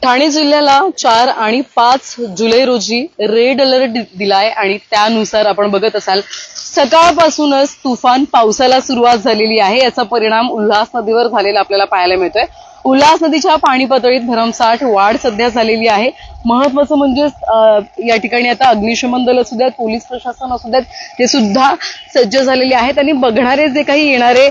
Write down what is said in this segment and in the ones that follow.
ठाणे जिल्ह्याला 4 आणि 5 जुलै रोजी रेड अलर्ट दिलाय आणि त्यानुसार आपण बघत असाल सकाळपासूनच तुफान पावसाला सुरुवात झालेली आहे। याचा परिणाम उल्हास नदीवर झालेला आपल्याला पाहायला मिळतोय। उल्हास नदीच्या पाणी पातळीत भरमसाठ वाढ सध्या झालेली आहे। महत्त्वाचं म्हणजे या ठिकाणी आता अग्निशमन दल असू द्यात, पोलीस प्रशासन असू द्यात, ते सुद्धा सज्ज झालेले आहेत आणि बघणारे जे काही येणारे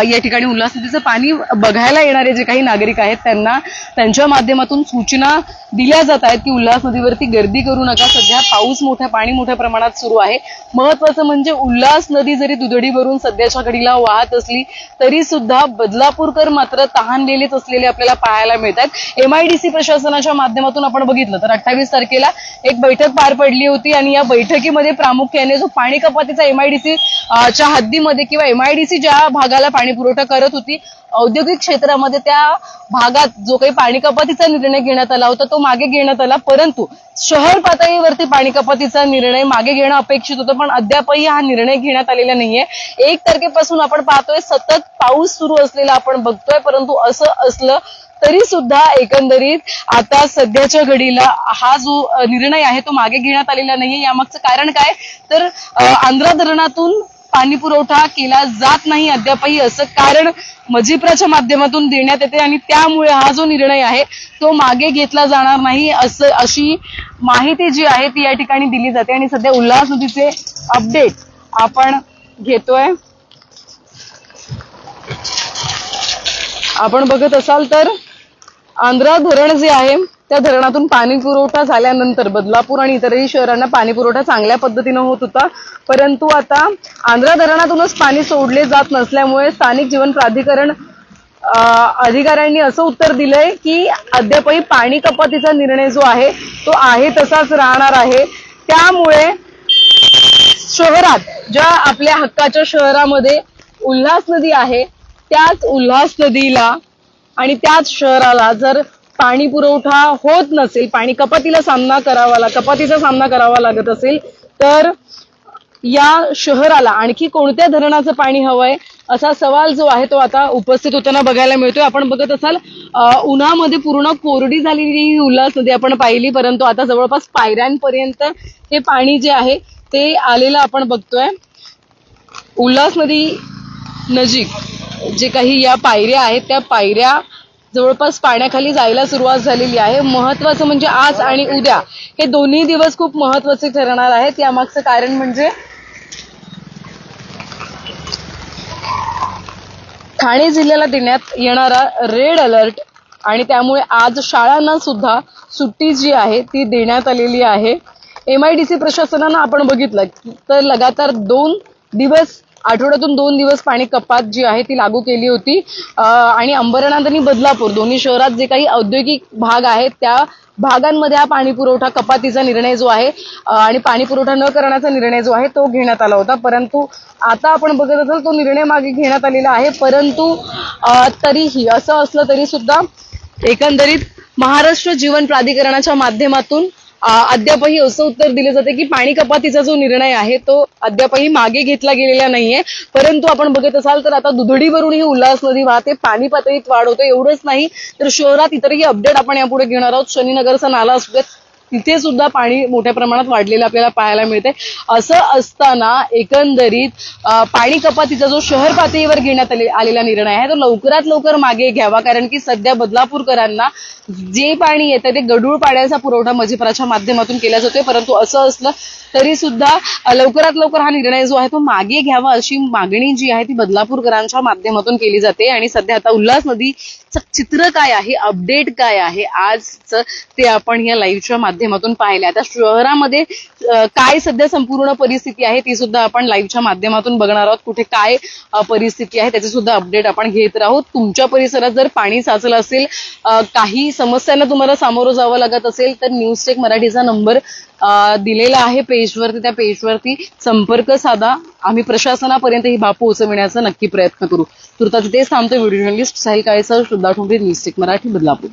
या ठिकाणी उल्हास नदीचं पाणी बघायला येणारे जे काही नागरिक आहेत त्यांना त्यांच्या माध्यमातून सूचना दिल्या जात आहेत की उल्हास नदीवरती गर्दी करू नका। सध्या पाऊस पाणी मोठ्या प्रमाणात सुरू आहे। महत्त्वाचं म्हणजे उल्हास नदी जरी दुधडी भरून सध्याच्या घडीला वाहत असली तरी सुद्धा बदलापूरकर मात्र तहानलेलेच असलेले आपल्याला पाहायला मिळतात। MIDC प्रशासनाच्या माध्यमातून आपण बघितलं तर 28 तारखेला एक बैठक पार पडली होती आणि या बैठकीमध्ये प्रामुख्याने जो पाणी कपातीचा MIDC च्या हद्दीमध्ये किंवा MIDC ज्या भागाला पाणी पुरवठा करत होती औद्योगिक क्षेत्रामध्ये त्या भागात जो काही पाणी कपातीचा निर्णय घेण्यात आला होता तो मागे घेण्यात आला, परंतु शहर पातळीवरती पाणी कपातीचा निर्णय मागे घेणं अपेक्षित होतं पण अद्यापही हा निर्णय घेण्यात आलेला नाहीये। 1 तारखेपासून आपण पाहतोय सतत पाऊस सुरू असलेला आपण बघतोय, परंतु असं असलं तरी सुद्धा एकंदरीत आता सध्याच्या घडीला हा जो निर्णय आहे तो मागे घेण्यात आलेला नाहीये। यामागचं कारण काय तर आंध्रा धरणातून पाणी पुरवठा केला जात नाही अद्यापही, असं कारण मजिप्राच्या माध्यमातून देण्यात येते आणि त्यामुळे हा जो निर्णय आहे तो मागे घेतला जाणार नाही अशी माहिती जी आहे ती या ठिकाणी दिली जाते। आणि सध्या उल्हास नदीचे अपडेट आपण घेतोय। आपण बघत असाल तर आंध्रा धरण जे आहे त्या धरणातून पाणी पुरवठा झाल्यानंतर बदलापूर आणि इतरही शहरांना पाणी पुरवठा चांगल्या पद्धतीने होत होता, परंतु आता आंध्रा धरणातूनच पाणी सोडले जात नसल्यामुळे स्थानिक जीवन प्राधिकरण अधिकाऱ्यांनी असं उत्तर दिलंय की अद्यापही पाणी कपातीचा निर्णय जो आहे तो आहे तसाच राहणार आहे। त्यामुळे शहरात ज्या आपल्या हक्काच्या शहरामध्ये उल्हास नदी आहे त्याच उल्हास नदीला आणि त्याच शहराला जर पाणी पुरवठा होत नसेल, पाणी कपातीचा सामना करावा लागत असेल तर या शहराला आणखी कोणत्या धरणाचं पाणी हवंय असा सवाल जो आहे तो आता उपस्थित होताना बघायला मिळतोय। आपण बघत असाल उन्हामध्ये पूर्ण कोरडी झालेली ही उल्हास नदी आपण पाहिली, परंतु आता जवळपास पायऱ्यांपर्यंत हे पाणी जे आहे ते आलेलं आपण बघतोय। उल्हास नदी नजीक जे काही या पायऱ्या आहेत त्या पायऱ्या जवळपास पाण्याखाली जायला सुरुवात झालेली आहे। महत्वाचं म्हणजे आज आणि उद्या हे दोन्ही दिवस खूप महत्वाचे ठरणार आहेत। यामागचं कारण म्हणजे ठाणे जिल्ह्याला देण्यात येणारा रेड अलर्ट आणि त्यामुळे आज शाळांना सुद्धा सुट्टी जी आहे ती देण्यात आलेली आहे। MIDC प्रशासनानं आपण बघितलं तर लगातार 2 दिवस आठवड्यातून 2 दिवस पाणी कपात जी आहे ती लागू केली होती आणि अंबरनाथ आणि बदलापूर दोन्ही शहरात जे काही औद्योगिक भाग आहेत त्या भागांमध्ये हा पाणी पुरवठा कपातीचा निर्णय जो आहे आणि पाणी पुरवठा न करण्याचा निर्णय जो आहे तो घेण्यात आला होता, परंतु आता आपण बघत असाल तो निर्णय मागे घेण्यात आलेला आहे। परंतु तरीही असं असलं तरी सुद्धा एकंदरीत महाराष्ट्र जीवन प्राधिकरणाच्या माध्यमातून अद्यापही असं उत्तर दिले जाते की पाणी कपातीचा जो निर्णय आहे तो अद्यापही मागे घेतला गेलेला नाहीये, परंतु आपण बघत असाल तर आता दुधडीवरून ही उल्हास नदी वाहते, पाणी पातळीत वाढ होते। एवढंच नाही तर शहरात इतरही अपडेट आपण यापुढे घेणार आहोत। शनीनगरचा नाला असू देत तिथे सुद्धा पाणी मोठ्या प्रमाणात वाढलेलं आपल्याला पाहायला मिळते। असं असताना एकंदरीत पाणी कपातीचा जो शहर पातळीवर घेण्यात आलेला निर्णय आहे तो लवकरात लवकर मागे घ्यावा, कारण की सध्या बदलापूरकरांना जे पाणी येतं ते गढूळ पाण्याचा पुरवठा मजिप्राच्या माध्यमातून केला जातोय, परंतु असं असलं तरी सुद्धा लवकरात लवकर हा निर्णय जो आहे तो मागे घ्यावा अशी मागणी जी आहे ती बदलापूरकरांच्या माध्यमातून केली जाते। आणि सध्या आता उल्हास नदीचं चित्र काय आहे, अपडेट काय आहे आजचं ते आपण या लाईव्हच्या माध्यमातून पाहिले। आता शहरामध्ये काय सध्या संपूर्ण परिस्थिती आहे ती सुद्धा आपण लाईव्हच्या माध्यमातून बघणार आहोत। कुठे काय परिस्थिती आहे त्याचे सुद्धा अपडेट आपण घेत राहू। तुमच्या परिसरात जर पाणी साचलं असेल, काही समस्यांना तुम्हाला सामोरं जावं लागत असेल तर न्यूज टेक मराठीचा नंबर दिलेला आहे पेजवरती, त्या पेजवरती संपर्क साधा। आम्ही प्रशासनापर्यंत ही बाब पोहोचविण्याचा नक्की प्रयत्न करू। तुर्तास इथेच थांबतोय। व्हिडिओ जर्नलिस्ट साहिल काळेसह श्रद्धा ठोंबरे, न्यूज टेक मराठी, बदलापूर।